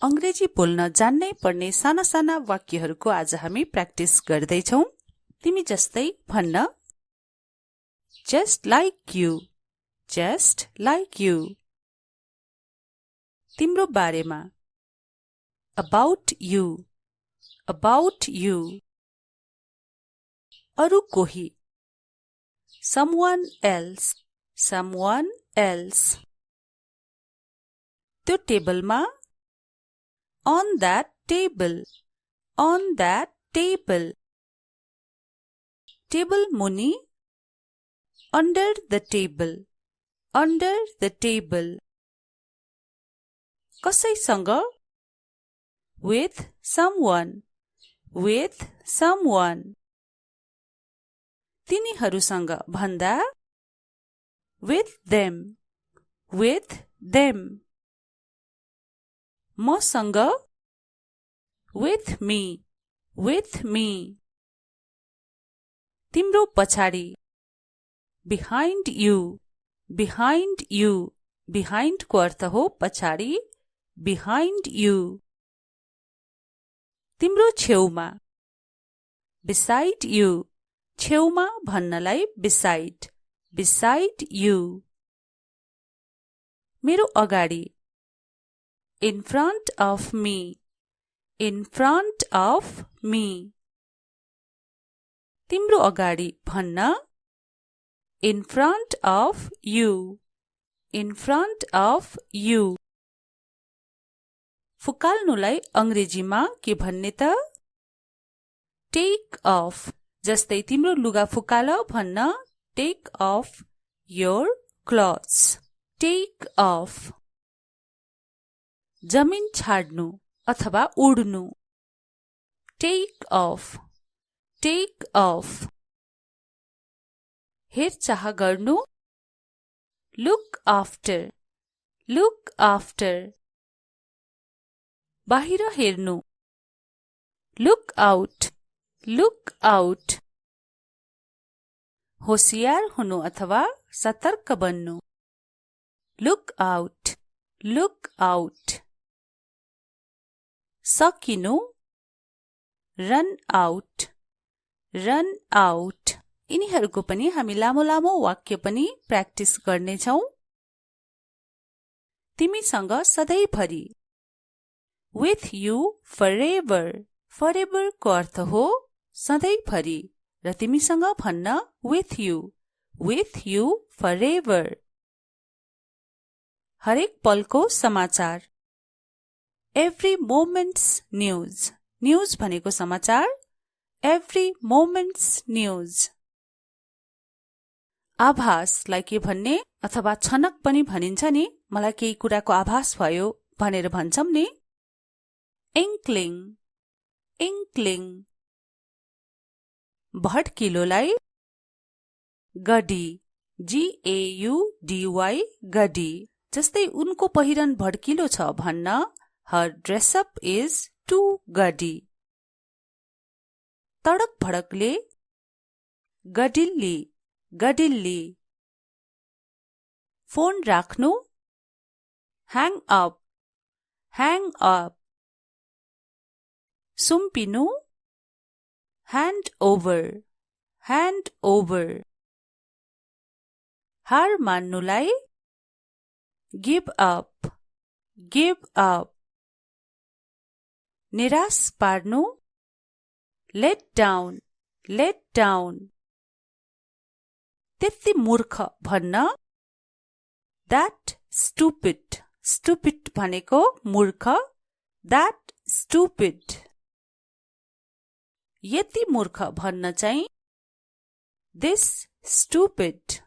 अंग्रेजी बोल्न जान्नै पर्ने साना साना वाक्यहरूको आज हामी प्र्याक्टिस गर्दैछौं। तिमी जस्तै भन्न just like you, just like you. तिम्रो बारेमा अबाउट यू, अबाउट यू। अरु कोही someone else, someone else। त्यो टेबलमा on that table, on that table। Table मुनि under the table, under the table। कसैसँग with someone, with someone। तिनीहरूसँग भन्दा with them, with them। मसँग with me, with me। तिम्रो पछाडि behind you, behind you। behind को अर्थ हो पछाडि, behind you। तिम्रो छेउमा beside you, छेउमा भन्नलाई beside, beside you। मेरो अगाडि in front of me, in front of me। तिम्रो अगाडि भन्न in front of you, in front of you। फुकाल्नुलाई अंग्रेजीमा के भन्ने त take off। जस्तै तिम्रो लुगा फुकाल भन्न take off your clothes, take off। जमिन छाड्नु अथवा उड्नु take off, take off। हेरचाह गर्नु look after, look after। बाहिर हेर्नु look out, look out। होशियार हुनु अथवा सतर्क बन्नु look out, look out। सकिनु run out, run out। यिनीहरूको पनि हामी लामो लामो वाक्य पनि प्र्याक्टिस गर्नेछौं। तिमीसँग सधैँभरि with you forever, forever को अर्थ हो सधैँभरि र तिमीसँग भन्न with you forever। हरेक पलको समाचार every moment's news, news भनेको समाचार every moment's news। आभासलाई के भन्ने अथवा छनक पनि भनिन्छ नि, मलाई केही कुराको आभास भयो भनेर भन्छौं नि inkling, inkling। भड्किलोलाई गडी, GAUDY, गडी। जस्तै उनको पहिरन भड्किलो छ भन्न her dress up is too gaudy। तडक भडकले गडिल्ली, गडिल्ली। फोन राख्नु hang up, hang up। सुम्पिनु hand over, hand over। हार मान्नुलाई give up, give up। निराश पार्नु let down, let down। त्यति मूर्ख भन्न that stupid, stupid भनेको मूर्ख that stupid। यति मूर्ख भन्न चाहिँ this stupid,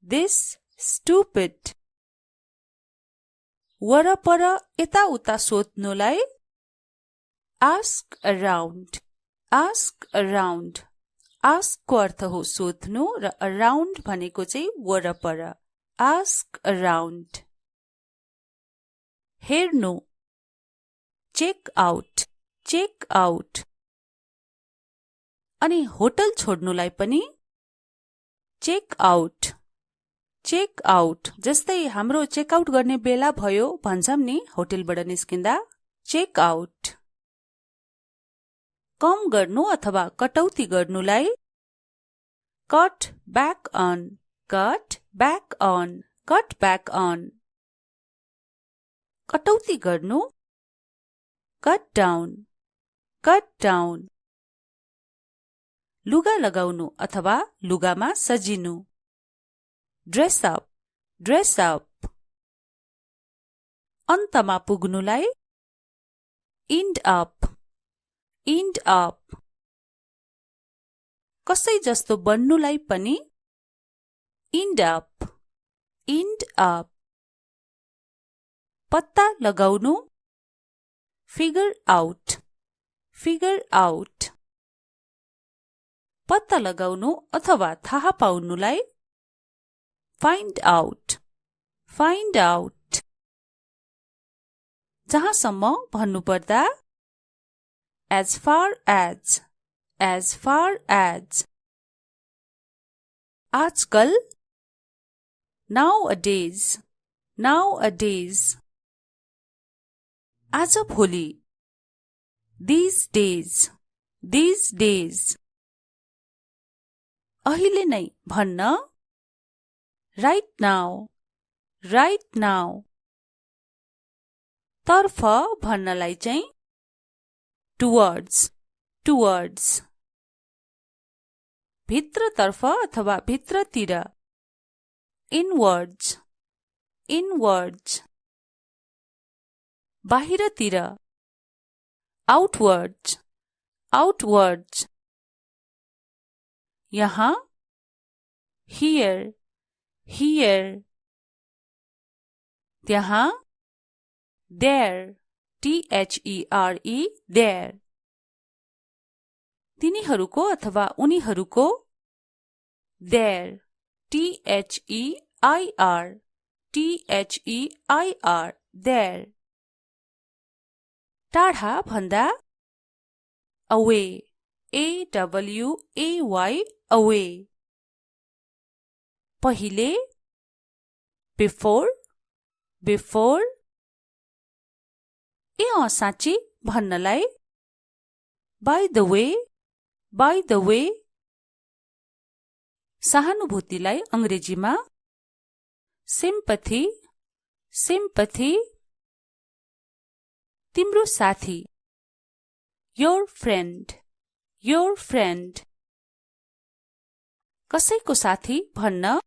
this stupid। वरपर यताउता सोध्नुलाई ask around, ask around। ask को अर्थ हो सोध्नु र around भनेको चाहिँ वरपर ask around। हेर्नु check out, check out। अनि होटल छोड्नुलाई पनि check out, check out। जस्तै हाम्रो चेक आउट गर्ने बेला भयो भन्छौं नि होटलबाट निस्किँदा चेक आउट। कम गर्नु अथवा कटौती गर्नुलाई cut back on, cut back on, cut back on. कटौती गर्नु कट डाउन, कट डाउन। लुगा लगाउनु अथवा लुगामा सजिनु ड्रेस अप, ड्रेस अप। अन्तमा पुग्नुलाई इन्ड अप, इन्ड अप। कसै जस्तो बन्नुलाई पनि इन्ड अप, इन्ड अप। पत्ता लगाउनु फिगर आउट, फिगर आउट। पत्ता लगाउनु अथवा थाहा पाउनुलाई फाइन्ड आउट, फाइन्ड आउट। जहाँसम्म भन्नुपर्दा as far as, as far as। आजकल nowadays, nowadays। आज भोलि these days, these days। अहिले नै भन्न right now, right now। तर्फ भन्नलाई चाहिँ towards, towards। भित्रतर्फ अथवा भित्रतिर inwards, inwards। बाहिरतिर outwards, outwards। यहाँ here, here। त्यहाँ there, there, there। तिनीहरूको अथवा उनीहरूको there, there, there। टाढा भन्दा away, away, away। पहिले before, before। ए साँच्ची भन्नलाई by the way, by the way। सहानुभूतिलाई अंग्रेजीमा sympathy, sympathy। तिम्रो साथी your friend, your friend। कसैको साथी भन्न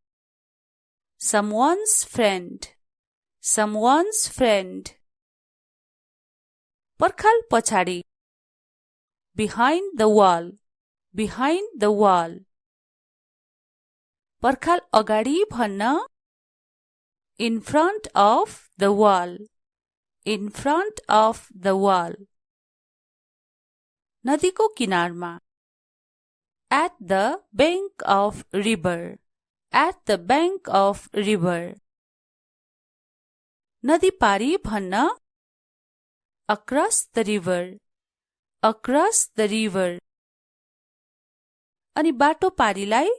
someone's friend, someone's friend। पर्खाल पछाडि behind the wall, behind the wall। पर्खाल अगाडि भन्न in front of the wall, in front of the wall। नदीको किनारमा at the bank of river, at the bank of river। नदी पारी भन्न across the river, across the river। अनि बाटो पारीलाई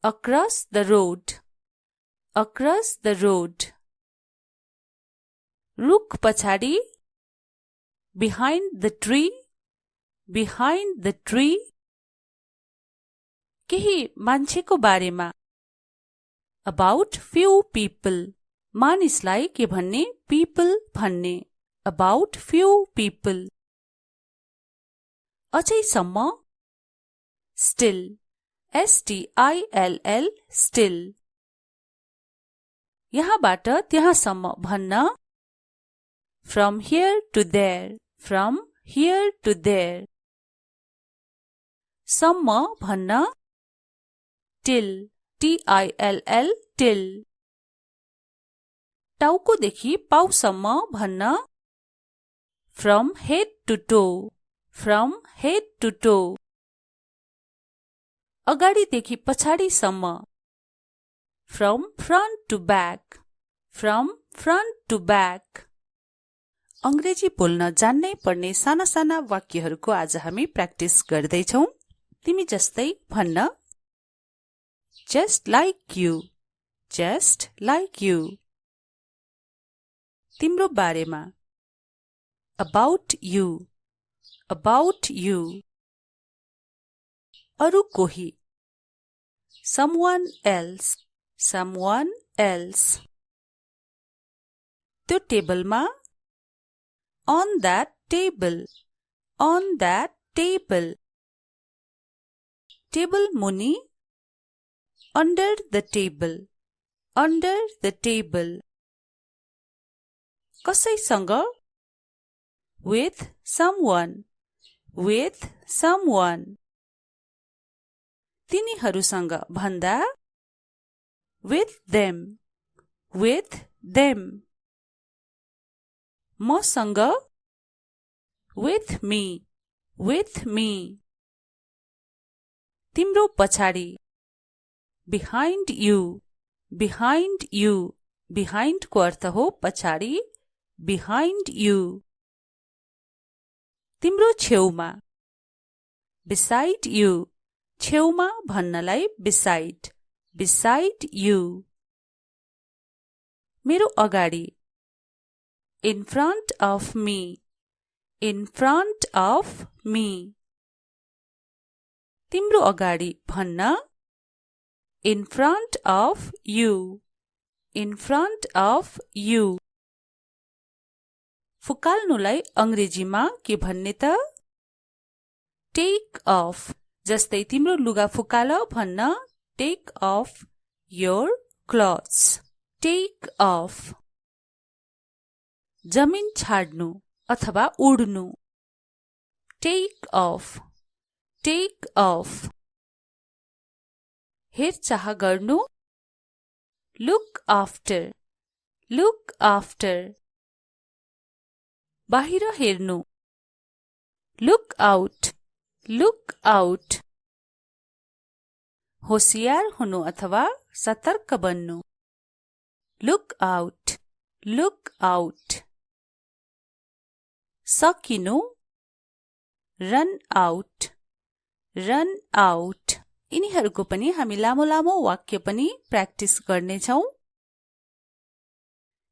across the road, across the road। रुख पछाडि behind the tree, behind the tree। केही मान्छेको बारेमा about few people। मानिसलाई के भन्ने people भन्ने about few people। अझैसम्म still, still, still। यहाँबाट त्यहाँसम्म भन्न from here to there, from here to there। सम्म भन्न till, till, till। टाउकोदेखि पाउसम्म भन्न from head to toe, from head to toe। अगाडिदेखि पछाडिसम्म from front to back, from front to back। अंग्रेजी बोल्न जान्नै पर्ने साना साना वाक्यहरूको आज हामी प्र्याक्टिस गर्दैछौं। तिमी जस्तै भन्न just like you, just like you। तिम्रो बारेमा about you, about you. अरू कोही, someone else, someone else. त्यो टेबलमा, on that table, on that table. Table मुनि, under the table, under the table. कसैसँग, with someone, with someone. तिनीहरूसँग भन्दा, with them, with them. मसँग, with me, with me. तिम्रो पछाडि, behind you, behind you. behind को अर्थ हो पछाडि, behind you. तिम्रो छेउमा, beside you. छेउमा भन्नलाई beside, beside you. मेरो अगाडि, in front of me, in front of me. तिम्रो अगाडि भन्न, in front of you, in front of you. फुकाल्नुलाई अंग्रेजीमा के भन्ने त? take off. जस्तै तिम्रो लुगा फुकाल भन्न, take off your clothes. take off. जमिन छाड्नु अथवा उड्नु, take off, take off. हेरचाह गर्नु, look after, look after. बाहिर हेर्नु, look out, look out. होशियार हुनु अथवा सतर्क बन्नु, look out, look out. सकिनु, run out, run out. यिनीहरूको पनि हामी लामो लामो वाक्य पनि प्र्याक्टिस गर्नेछौं।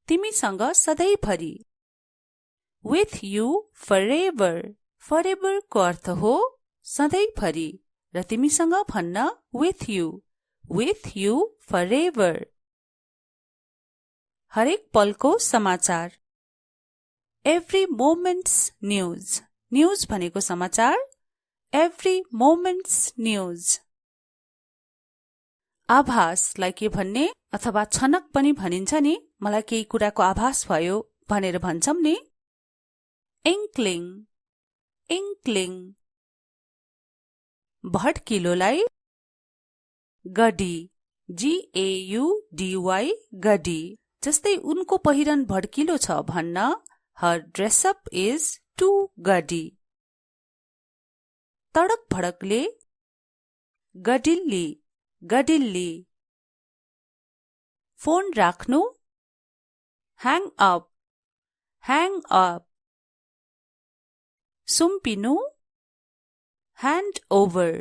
तिमीसँग सधैँभरि, with you forever. forever को अर्थ हो सधैँभरि र तिमीसँग भन्न with you forever. हरेक पलको समाचार, every moment's news. news भनेको समाचार, every moment's news. आभासलाई के भन्ने अथवा छनक पनि भनिन्छ नि, मलाई केही कुराको आभास भयो भनेर भन्छौं नि, inkling, inkling. भड्किलोलाई गडी, G-A-U-D-Y, गडी. जस्तै उनको पहिरन भड्किलो छ भन्न, her dress up is too gaudy. तडक भडकले, गडिल्ली, गडिल्ली. फोन राख्नु, hang up, hang up. सुम्पिनु, hand over,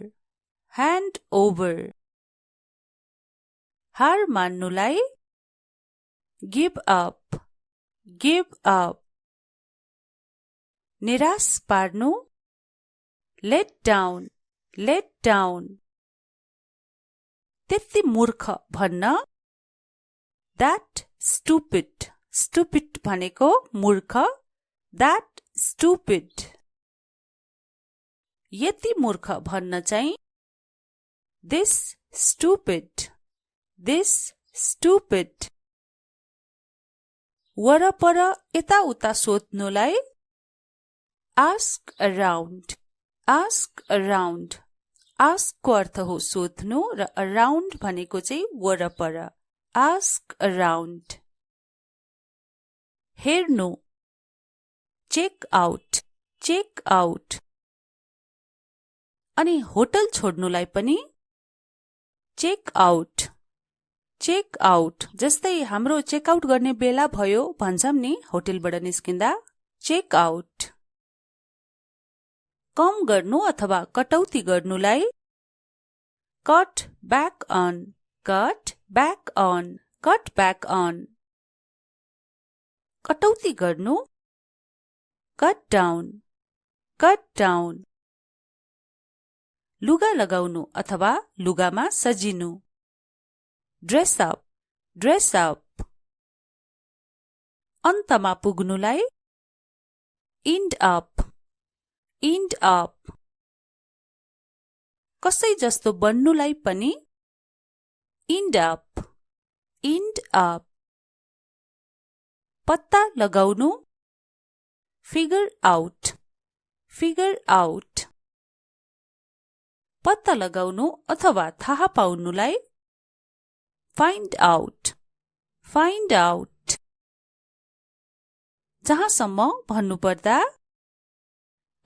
hand over. हार मान्नुलाई, give up, give up. निराश पार्नु, let down, let down. त्यति मूर्ख भन्न, that stupid. stupid भनेको मूर्ख, that stupid. यति मूर्ख भन्न चाहिँ, this stupid, this stupid. वरपर यताउता सोध्नुलाई, ask around, ask around. ask को अर्थ हो सोध्नु र around भनेको चाहिँ वरपर, ask around. हेर्नु, check out, check out. अनि होटल छोड्नुलाई पनि check out, check out. जस्तै हाम्रो चेकआउट गर्ने बेला भयो भन्छौं नि होटलबाट निस्किँदा, check out. कम गर्नु अथवा कटौती गर्नुलाई, cut back on, cut back on, cut back on. कटौती गर्नु, cut down, cut down. लुगा लगाउनु अथवा लुगामा सजिनु. Dress up, dress up. अन्तमा पुग्नुलाई end up, end up. कसै जस्तो बन्नुलाई पनि end up, end up. पत्ता लगाउनु figure out, figure out. पत्ता लगाउनु अथवा थाहा पाउनुलाई find out, find out. जहाँसम्म भन्नुपर्दा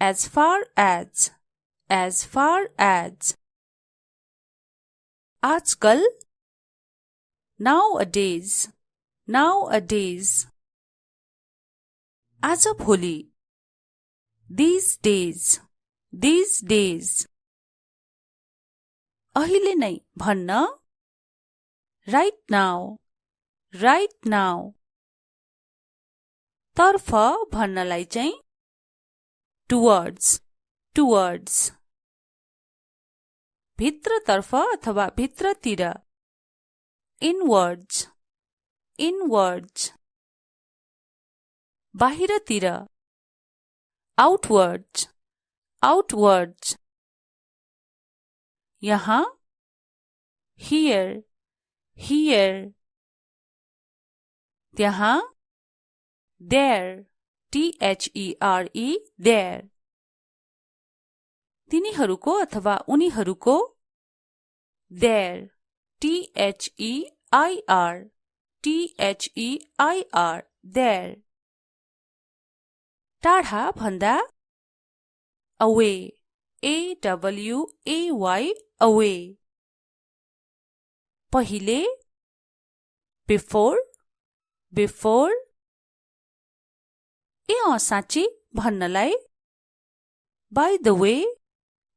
as far as, as far as. आजकल nowadays, nowadays. आज भोलि these days, these days. अहिले नै भन्न right now, right now. तर्फ भन्नलाई चाहिँ towards, towards. भित्रतर्फ अथवा भित्रतिर inwards, inwards. बाहिरतिर outwards, outwards. यहाँ here, here. त्यहाँ there, there, there. तिनीहरूको अथवा उनीहरूको there, there, there. टाढा भन्दा away, away, away. पहिले before, before. ए साँच्ची भन्नलाई by the way,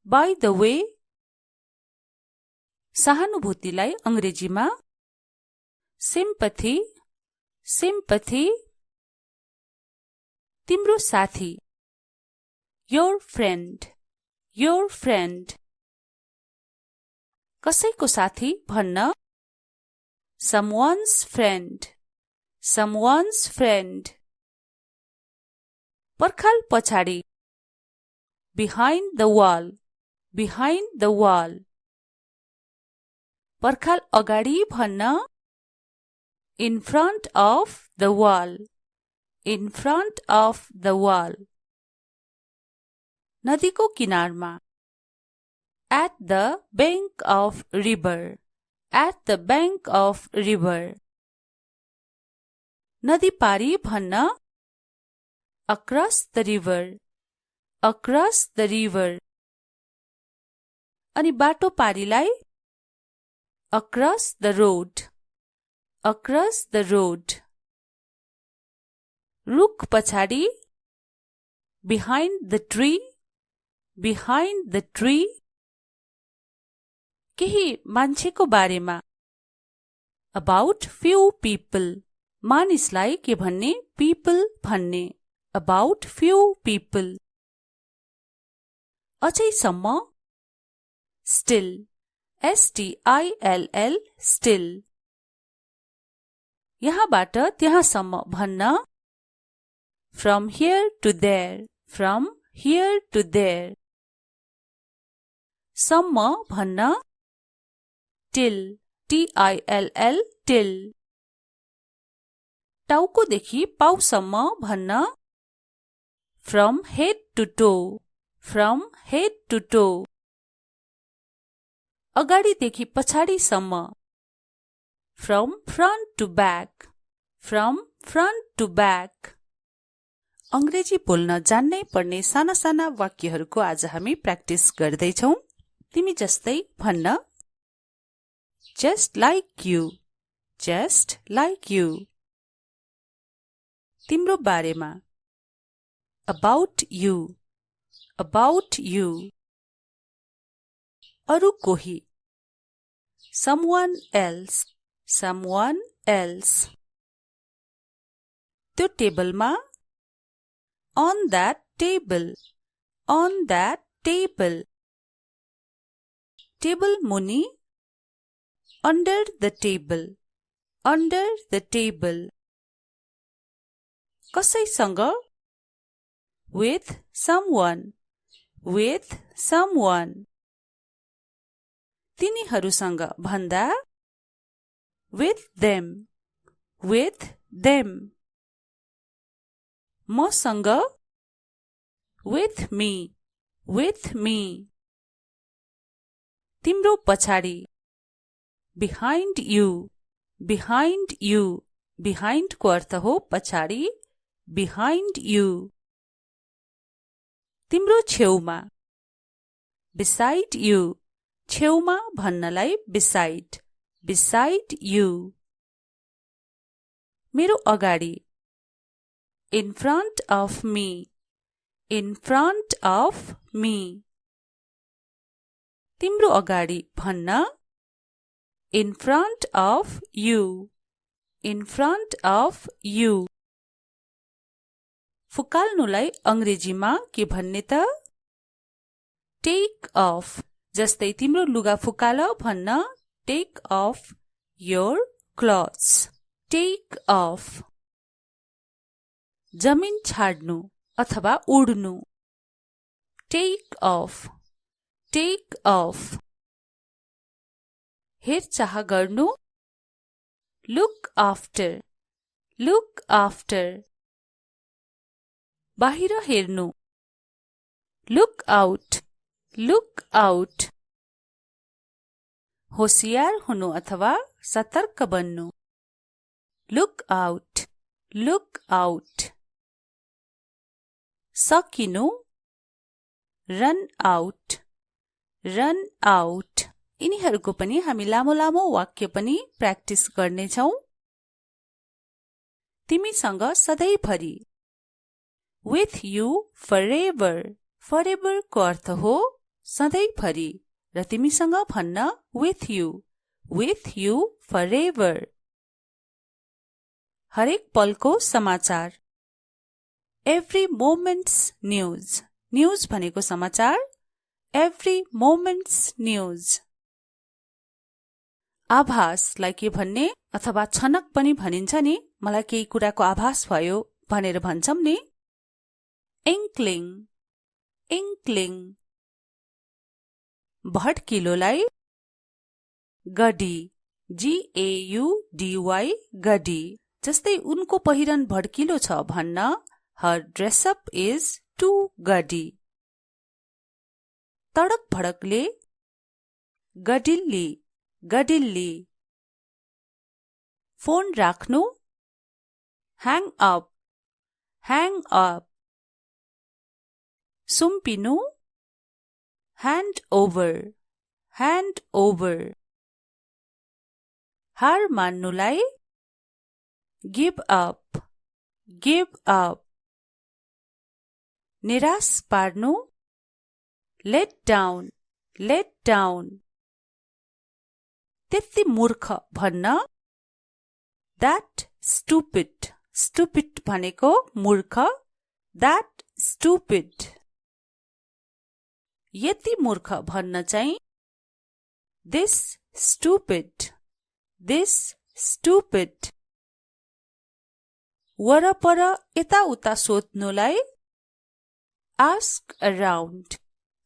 by the way. सहानुभूतिलाई अंग्रेजीमा sympathy, sympathy. तिम्रो साथी your friend, your friend. कसैको साथी भन्न someone's friend, someone's friend. पर्खाल पछाडि behind the wall, behind the wall. पर्खाल अगाडि भन्न in front of the wall, in front of the wall. नदीको किनारमा at the bank of river, at the bank of river. नदी पारी भन्न across the river, across the river. अनि बाटो पारीलाई across the road, across the road. रुख पछाडि behind the tree, behind the tree. केही मान्छेको बारेमा about few people. मानिसलाई के भन्ने people भन्ने about few people. अझैसम्म still, still, still. यहाँबाट त्यहाँसम्म भन्न from here to there, from here to there. सम्म भन्न till, till, till. टाउकोदेखि पाउसम्म भन्न from head to toe, from head to toe. अगाडिदेखि पछाडिसम्म from front to back, from front to back. अंग्रेजी बोल्न जान्नै पर्ने साना साना वाक्यहरूको आज हामी प्र्याक्टिस गर्दैछौं. तिमी जस्तै भन्न just like you, just like you. तिम्रो बारेमा about you, about you. अरु कोही someone else, someone else. त्यो टेबलमा On that table. On that table. Table मुनि. Under the table. Under the table. कसैसँग. With someone. With someone. तिनीहरूसँग भन्दा. With them. With them. मसँग. With me. With me. तिम्रो पछाडि. Behind you. Behind you. Behind को अर्थ हो पछाडि. Behind you. तिम्रो छेउमा. Beside you. छेउमा भन्नलाई beside. Beside you. मेरो अगाडि. In front of me. In front of me. तिम्रो अगाडि भन्न. In front of you. In front of you. फुकाल्नुलाई अंग्रेजीमा के भन्ने त? Take off. जस्तै तिम्रो लुगा फुकाल भन्न. Take off your clothes. Take off. जमिन छाड्नु अथवा उड्नु. Take off. Take off. हेरचाह गर्नु. Look after. Look after. बाहिर हेर्नु. Look out. Look out. होशियार हुनु अथवा सतर्क बन्नु. Look out. Look out. सकिनु. Run out. Run out. यिनीहरूको पनि हामी लामो लामो वाक्य पनि प्र्याक्टिस गर्नेछौं. तिमीसँग सधैँभरि. With you forever. Forever को अर्थ हो सधैँभरि र तिमीसँग भन्न with you. With you forever. हरेक पलको समाचार. Every moment's news. News भनेको समाचार. Every moment's news. आभासलाई के भन्ने अथवा छनक पनि भनिन्छ नि. मलाई केही कुराको आभास भयो भनेर भन्छौं नि. Inkling. Inkling. भड्किलोलाई. गडी. G-A-U-D-Y. गडी. जस्तै उनको पहिरन भड्किलो छ भन्न. Her dress up is too gaudy. तडक भडकले. गडिल्ली. गडिल्ली. फोन राख्नु. Hang up. Hang up. सुम्पिनु. Hand over. Hand over. हार मान्नुलाई. Give up. Give up. निराश पार्नु. Let down. Let down. त्यति मूर्ख भन्न. That stupid. Stupid भनेको मूर्ख. That stupid. यति मूर्ख भन्न चाहिँ. This stupid. This stupid. वरपर यताउता सोध्नुलाई. Ask around.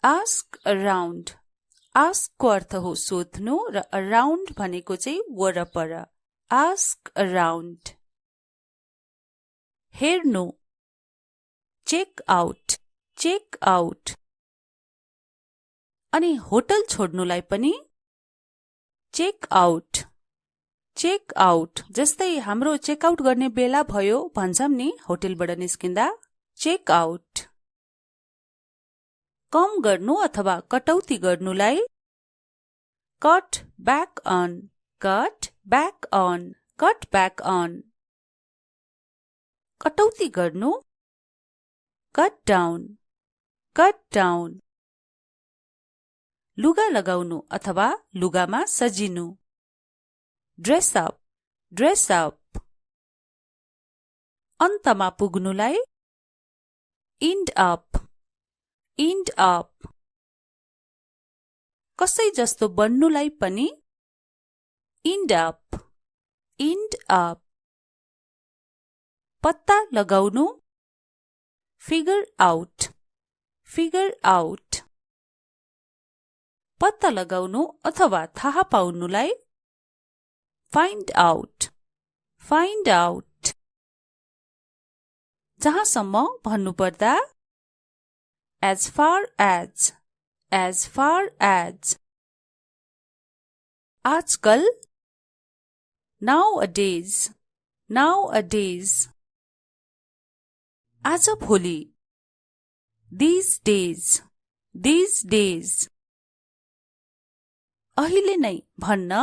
Ask around. Ask को अर्थ हो सोध्नु र around भनेको चाहिँ वरपर. Ask around. हेर्नु. Check out. Check out. अनि होटल छोड्नुलाई पनि. Check out. Check out. जस्तै हाम्रो चेक आउट गर्ने बेला भयो भन्छौं नि होटलबाट निस्किँदा. Check out. कम गर्नु अथवा कटौती गर्नुलाई. Cut back on. Cut back on. Cut back on. कटौती गर्नु. Cut down. Cut down. लुगा लगाउनु अथवा लुगामा सजिनु. Dress up. Dress up. अन्तमा पुग्नुलाई. end up, end up. कसै जस्तो बन्नुलाई पनि end up, end up. पत्ता लगाउनु figure out, figure out. पत्ता लगाउनु अथवा थाहा पाउनुलाई find out, find out. जहाँसम्म भन्नुपर्दा as far as, as far as. आजकल nowadays, nowadays. आज भोलि these days, these days. अहिले नै भन्न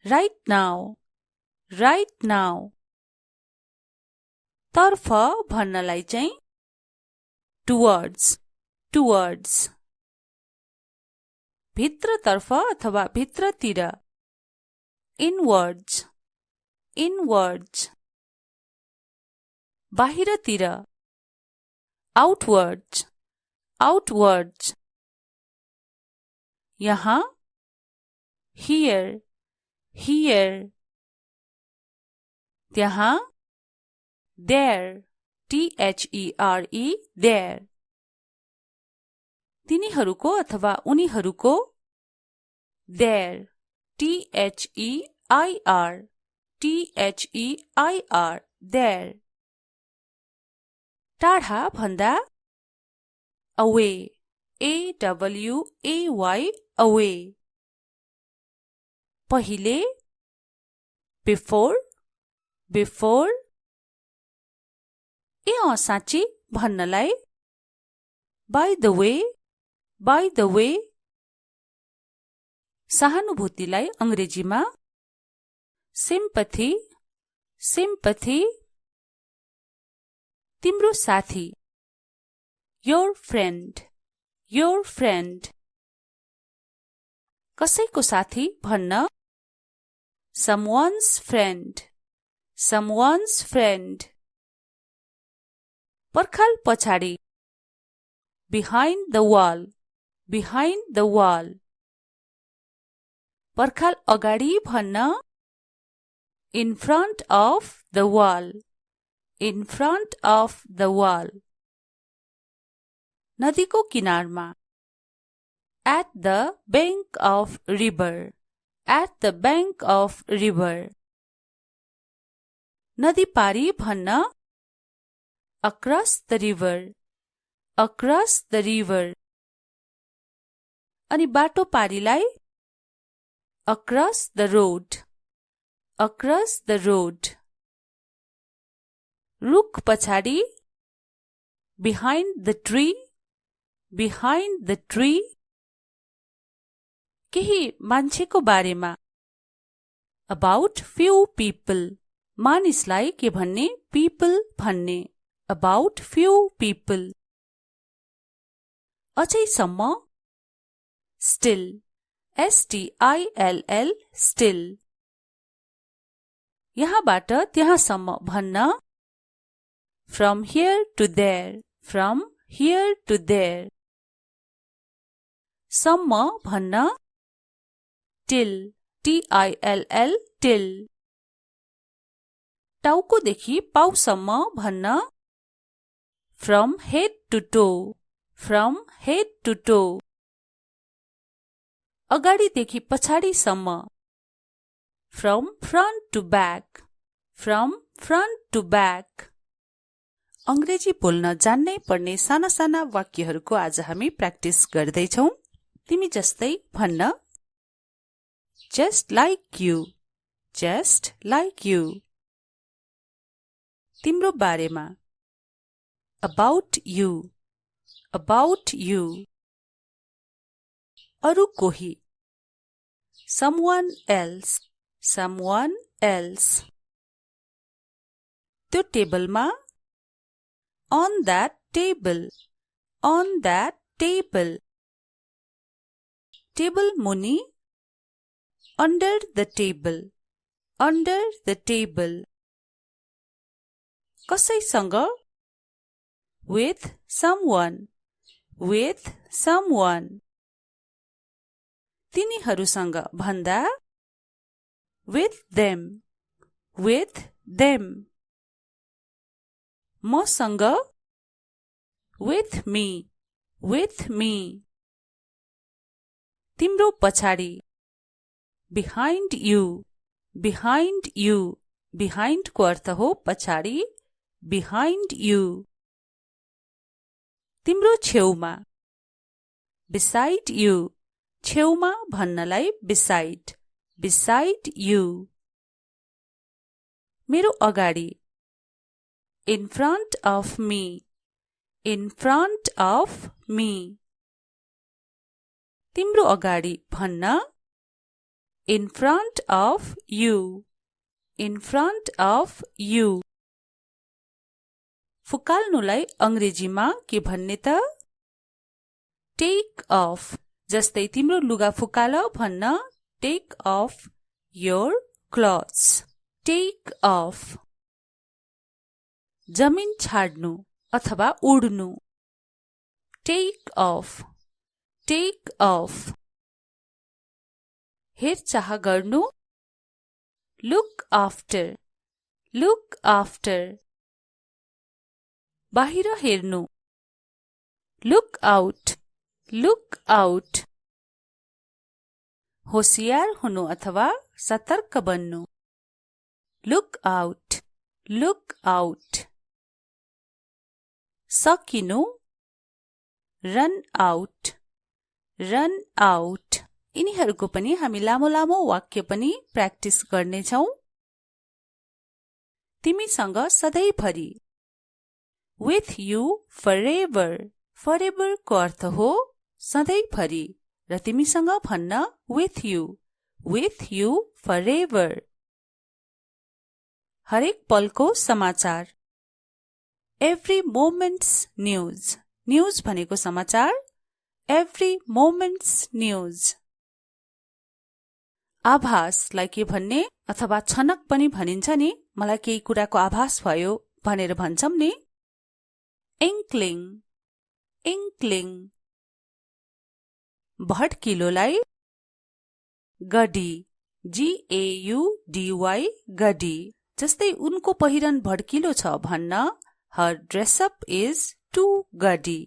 right now, right now. तर्फ भन्नलाई चाहिँ towards, towards. भित्रतर्फ अथवा भित्रतिर inwards, inwards. बाहिरतिर outwards, outwards. यहाँ here, here. त्यहाँ there, there, there. तिनीहरूको अथवा उनीहरूको there, there, there. टाढा भन्दा away, away, away. पहिले before, before. ए साँच्ची भन्नलाई by the way, by the way. सहानुभूतिलाई अंग्रेजीमा sympathy, sympathy. तिम्रो साथी your friend, your friend. कसैको साथी भन्न someone's friend, someone's friend. पर्खाल पछाडि behind the wall, behind the wall. पर्खाल अगाडि भन्न in front of the wall, in front of the wall. नदीको किनारमा at the bank of river, at the bank of river. नदी पारी भन्न across the river, across the river. अनि बाटो पारीलाई across the road, across the road. रुख पछाडि behind the tree, behind the tree. केही मान्छेको बारेमा about few people. मानिसलाई के भन्ने people भन्ने about few people. अझैसम्म still, still, still. यहाँबाट त्यहाँसम्म भन्न from here to there, from here to there. सम्म भन्न till, till, till. टाउकोदेखि पाउसम्म भन्न from head to toe, from head to toe. अगाडिदेखि पछाडिसम्म from front to back, from front to back. अंग्रेजी बोल्न जान्नै पर्ने साना साना वाक्यहरूको आज हामी प्र्याक्टिस गर्दै छौं। तिमी जस्तै भन्न just like you, just like you. तिम्रो बारेमा about you, about you. अरु कोही someone else, someone else. त्यो टेबलमा on that table, on that table. Table मुनि under the table, under the table. कसैसँग with someone, with someone. तिनीहरूसँग भन्दा with them, with them. मसँग with me, with me. तिम्रो पछाडि behind you, behind you. behind को अर्थ हो पछाडि, behind you. तिम्रो छेउमा beside you, छेउमा भन्नलाई beside, beside you. मेरो अगाडि in front of me, in front of me. तिम्रो अगाडि भन्न in front of you, in front of you. फुकाल्नुलाई अंग्रेजीमा के भन्ने त take off. जस्तै तिम्रो लुगा फुकाल भन्न take off your clothes, take off. जमिन छाड्नु अथवा उड्नु take off, take off. हेरचाह गर्नु look after, look after. बाहिर हेर्नु look out, look out. होशियार हुनु अथवा सतर्क बन्नु look out, look out. सकिनु run out, run out. यिनीहरूको पनि हामी लामो लामो वाक्य पनि प्र्याक्टिस गर्नेछौं। तिमीसँग सधैँभरि with you forever, forever को अर्थ हो सधैँभरि र तिमीसँग भन्न with you forever. हरेक पलको समाचार every moment's news, news भनेको समाचार every moment's news. आभासलाई के भन्ने अथवा छनक पनि भनिन्छ नि, मलाई केही कुराको आभास भयो भनेर भन्छौं नि inkling, inkling. भड्किलोलाई गडी, GAUDY, गडी. जस्तै उनको पहिरन भड्किलो छ भन्न her dress up is too gaudy.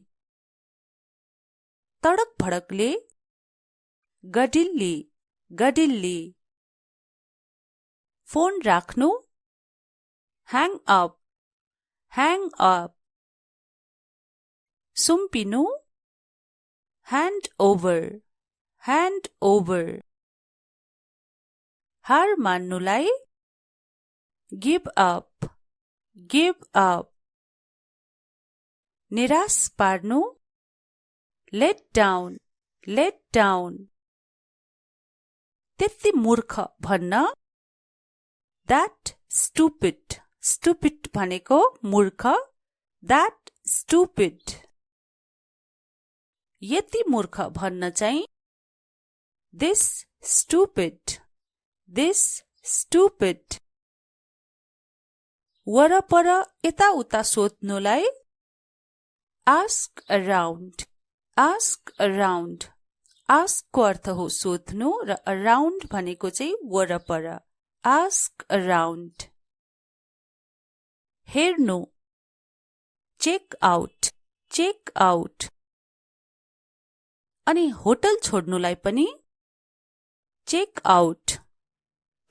तडक भडकले गडिल्ली, गडिल्ली. फोन राख्नु hang up, hang up. सुम्पिनु hand over, hand over. हार मान्नुलाई give up, give up. निराश पार्नु let down, let down. त्यति मूर्ख भन्न that stupid, stupid भनेको मूर्ख that stupid. यति मूर्ख भन्न चाहिँ this stupid, this stupid. वरपर यताउता सोध्नुलाई ask around, ask around. ask को अर्थ हो सोध्नु र around भनेको चाहिँ वरपर ask around. हेर्नु check out, check out. अनि होटल छोड्नुलाई पनि check out,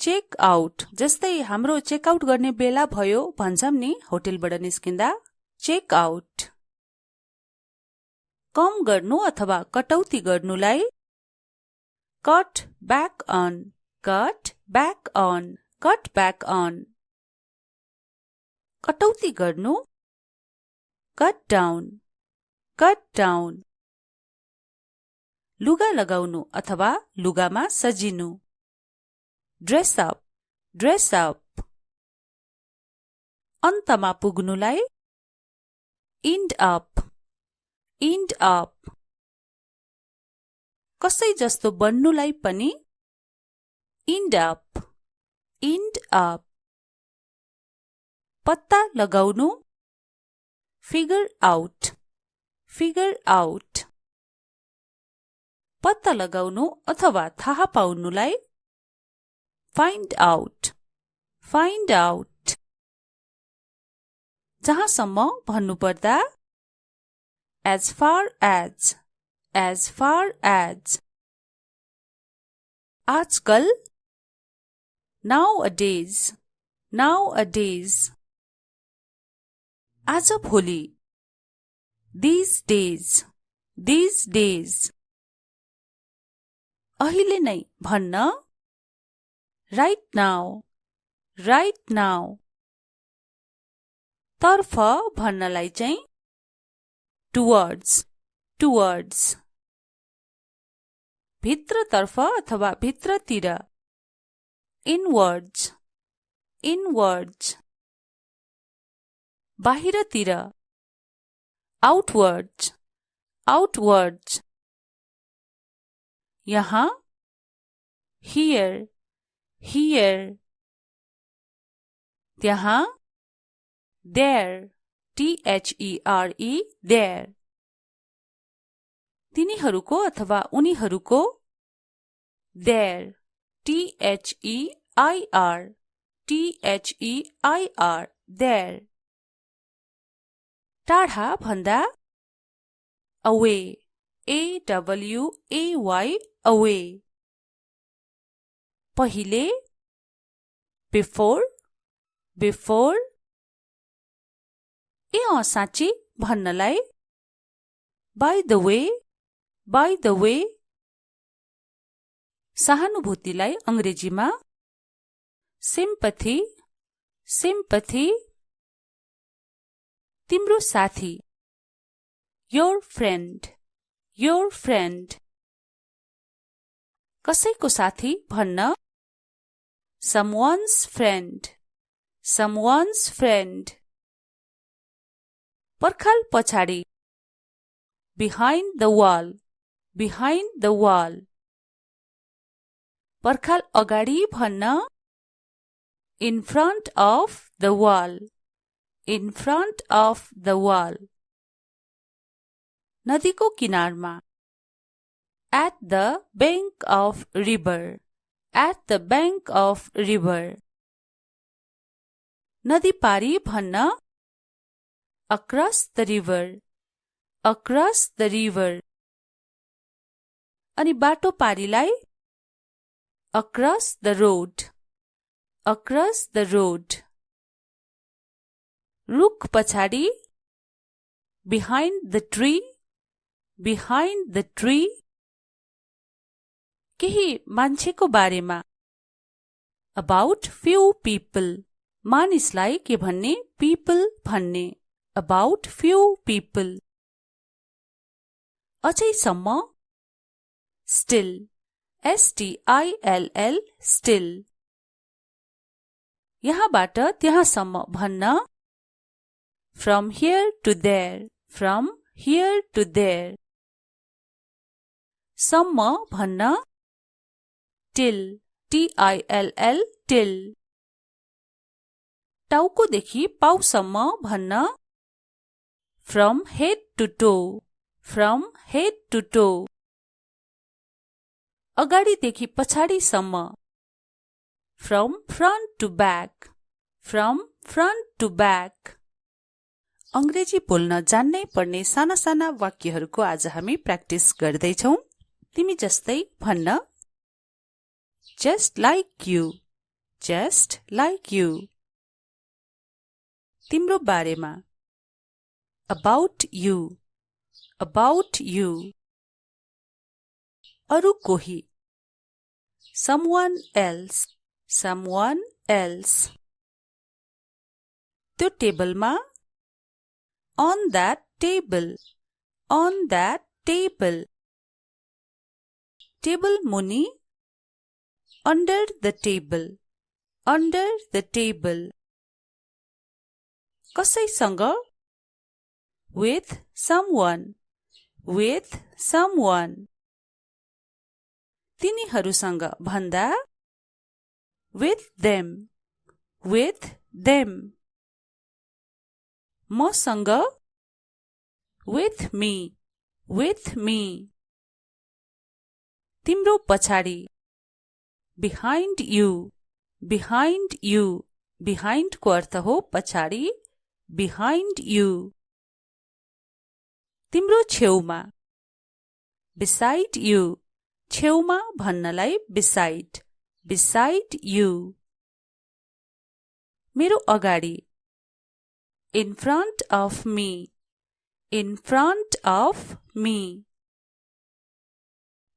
check out. जस्तै हाम्रो चेक आउट गर्ने बेला भयो भन्छौं नि होटलबाट निस्किँदा check out. कम गर्नु अथवा कटौती गर्नुलाई cut back on, cut back on, cut back on. कटौती गर्नु cut down, cut down. लुगा लगाउनु अथवा लुगामा सजिनु dress up, dress up. अन्तमा पुग्नुलाई end up, end up. कसै जस्तो बन्नुलाई पनि end up, end up. पत्ता लगाउनु figure out, figure out. पत्ता लगाउनु अथवा थाहा पाउनुलाई find out, find out. जहाँसम्म भन्नुपर्दा as far as, as far as. आजकल nowadays, nowadays. आज भोलि these days, these days. अहिले नै भन्न right now, right now. तर्फ भन्नलाई चाहिँ towards, towards. भित्रतर्फ अथवा भित्रतिर inwards, inwards. बाहिरतिर outwards, outwards. यहाँ here, here. त्यहाँ there, there, there. तिनीहरूको अथवा उनीहरूको there, there, there. टाढा भन्दा away, away, away. पहिले before, before. ए साँच्ची भन्नलाई by the way, by the way. सहानुभूतिलाई अंग्रेजीमा sympathy, sympathy. तिम्रो साथी your friend, your friend. कसैको साथी भन्न someone's friend, someone's friend. पर्खाल पछाडि behind the wall, behind the wall. पर्खाल अगाडि भन्न in front of the wall, in front of the wall. नदीको किनारमा at the bank of river, at the bank of river. नदी पारी भन्न across the river, across the river. अनि बाटो पारीलाई across the road, across the road. रुख पछाडि behind the tree, behind the tree. केही मान्छेको बारेमा about few people. मानिसलाई के भन्ने people भन्ने about few people. अझैसम्म still, still, still. यहाँबाट त्यहाँसम्म भन्न from here to there, from here to there. सम्म भन्न till, till, till. टाउकोदेखि पाउसम्म भन्न from head to toe, from head to toe. अगाडिदेखि पछाडिसम्म from front to back, from front to back. अंग्रेजी बोल्न जान्नै पर्ने साना साना वाक्यहरूको आज हामी प्र्याक्टिस गर्दै छौं। तिमी जस्तै भन्न just like you, just like you. तिम्रो बारेमा about you, about you. अरु कोही someone else, someone else. त्यो टेबलमा on that table, on that table. Table मुनि under the table, under the table. कसैसँग with someone, with someone. तिनीहरूसँग भन्दा with them, with them. मसँग with me, with me. तिम्रो पछाडि, behind you, behind you. Behind को अर्थ हो पछाडि, behind you. तिम्रो छेउमा, beside you. छेउमा भन्नलाई beside, beside you. मेरो अगाडि, in front of me, in front of me.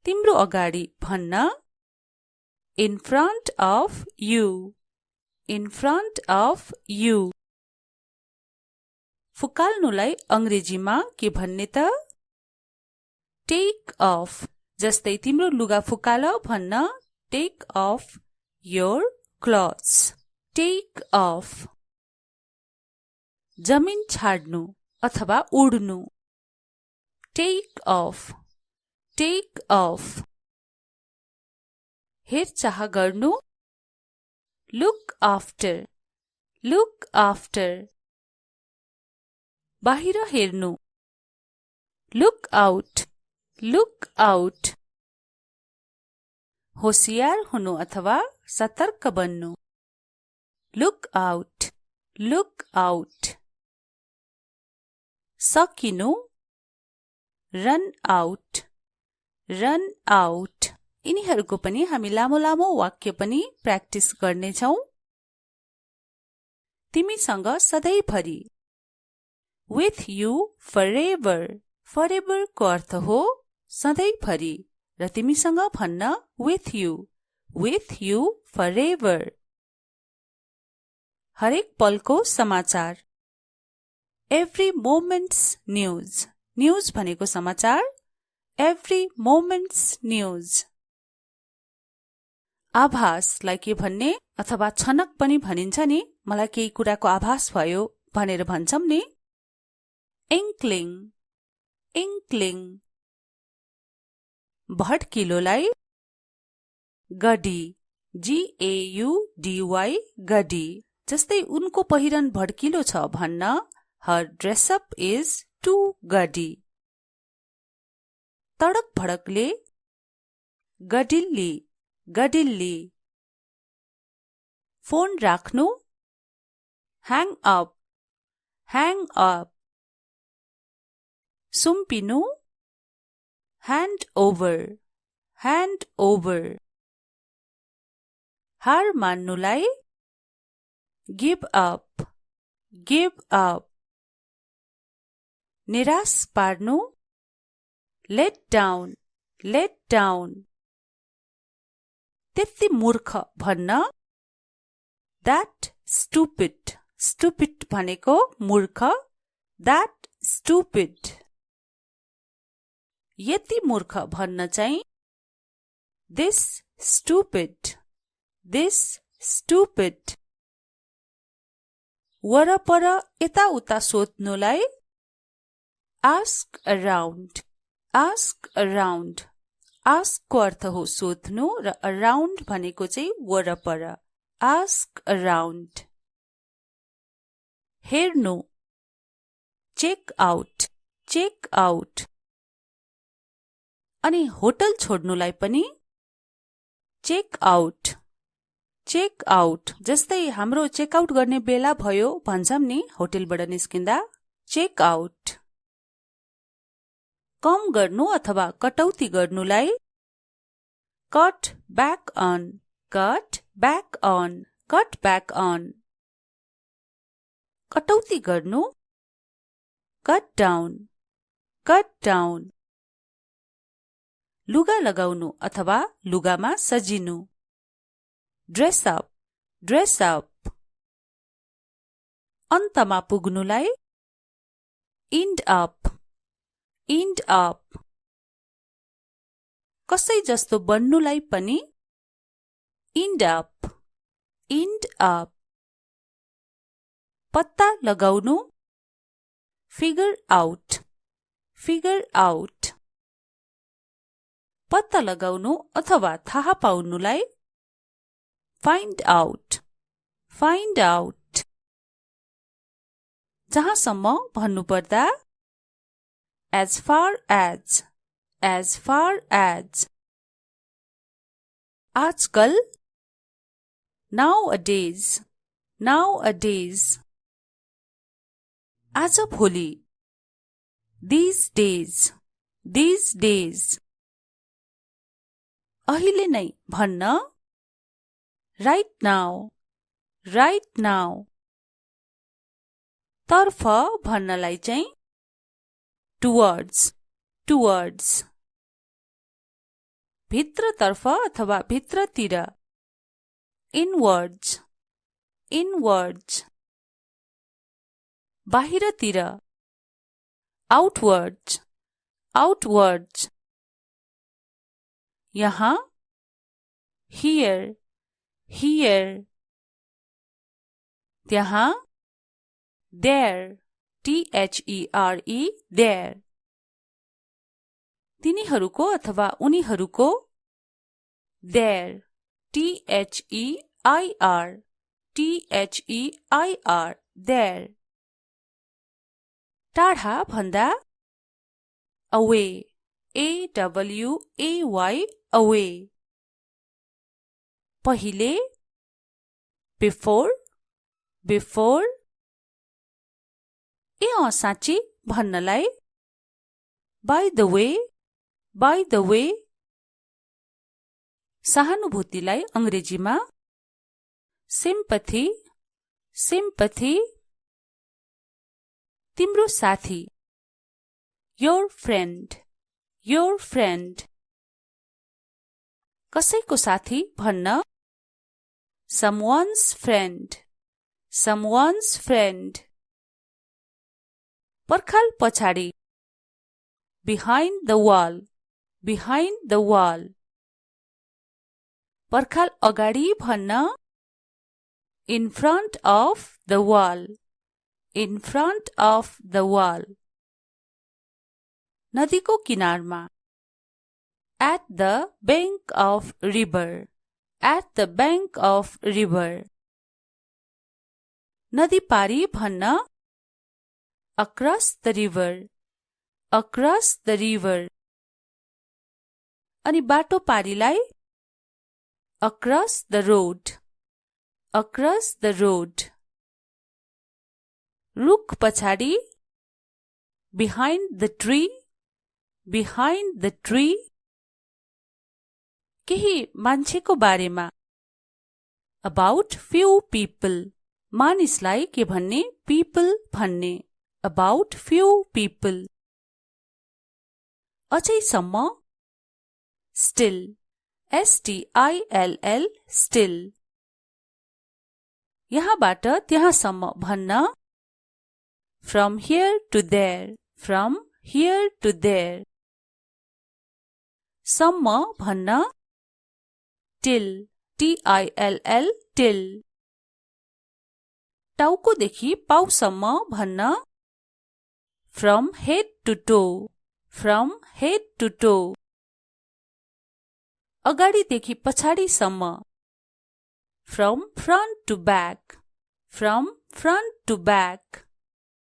तिम्रो अगाडि भन्न, in front of you, in front of you. फुकाल्नुलाई अंग्रेजीमा के भन्ने त? take off. जस्तै तिम्रो लुगा फुकाल भन्न, take off your clothes. take off. जमिन छाड्नु अथवा उड्नु, take off, take off. हेरचाह गर्नु, look after, look after. बाहिर हेर्नु, look out, look out. होशियार हुनु अथवा सतर्क बन्नु, look out, look out. सकिनु, run out, run out. यिनीहरूको पनि हामी लामो लामो वाक्य पनि प्र्याक्टिस गर्नेछौं। तिमीसँग सधैँभरि, with you forever. forever को अर्थ हो सधैँभरि र तिमीसँग भन्न with you forever. हरेक पलको समाचार, every moment's news. news भनेको समाचार, every moment's news. आभासलाई के भन्ने अथवा छनक पनि भनिन्छ नि, मलाई केही कुराको आभास भयो भनेर भन्छौं नि, inkling, inkling. भड्किलोलाई गडी, GAUDY, गडी. जस्तै उनको पहिरन भड्किलो छ भन्न, her dress up is too gaudy. तडक भडकले गडिल्ली, गडिल्ली. फोन राख्नु, hang up, hang up. सुम्पिनु, hand over, hand over. हार मान्नुलाई give up, give up. निराश पार्नु, let down, let down. त्यति मूर्ख भन्न, that stupid. stupid भनेको मूर्ख, that stupid. यति मूर्ख भन्न चाहिँ, this stupid, this stupid. वरपर यताउता सोध्नुलाई ask around, ask around. ask को अर्थ हो सोध्नु र around भनेको चाहिँ वरपर, ask around. हेर्नु, check out, check out. अनि होटल छोड्नुलाई पनि check out, check out. जस्तै हाम्रो चेक आउट गर्ने बेला भयो भन्छौं नि होटलबाट निस्किँदा, check out. कम गर्नु अथवा कटौती गर्नुलाई cut back on, cut back on, cut back on. कटौती गर्नु cut down, cut down. लुगा लगाउनु अथवा लुगामा सजिनु dress up, dress up. अन्तमा पुग्नुलाई end up, end up. कसै जस्तो बन्नुलाई पनि end up, end up. पत्ता लगाउनु figure out, figure out. पत्ता लगाउनु अथवा थाहा पाउनुलाई find out, find out. जहाँसम्म भन्नुपर्दा as far as, as far as. आजकल, nowadays, nowadays. आज भोलि, these days, these days. अहिले नै भन्न, right now, right now. तर्फ भन्नलाई चाहिँ towards, towards. भित्रतर्फ अथवा भित्रतिर inwards, inwards. बाहिरतिर outwards, outwards. यहाँ here, here. त्यहाँ there, there, there. तिनीहरूको अथवा उनीहरूको there, there, there. टाढा भन्दा away, away, away. पहिले before, before. ए साँच्ची भन्नलाई by the way, by the way. सहानुभूतिलाई अंग्रेजीमा sympathy, sympathy. तिम्रो साथी your friend, your friend. कसैको साथी भन्न someone's friend, someone's friend. पर्खाल पछाडि behind the wall, behind the wall. पर्खाल अगाडि भन्न in front of the wall, in front of the wall. नदीको किनारमा at the bank of river, at the bank of river. नदी पारी भन्न across the river, across the river. अनि बाटो पारीलाई across the road, across the road. रुख पछाडि behind the tree, behind the tree. केही मान्छेको बारेमा about few people. मानिसलाई के भन्ने people भन्ने about few people. अझैसम्म still, still, still. यहाँबाट त्यहाँसम्म भन्न from here to there, from here to there. सम्म भन्न till, till, till. टाउकोदेखि पाउसम्म भन्न from head to toe, from head to toe. अगाडिदेखि पछाडिसम्म from front to back, from front to back.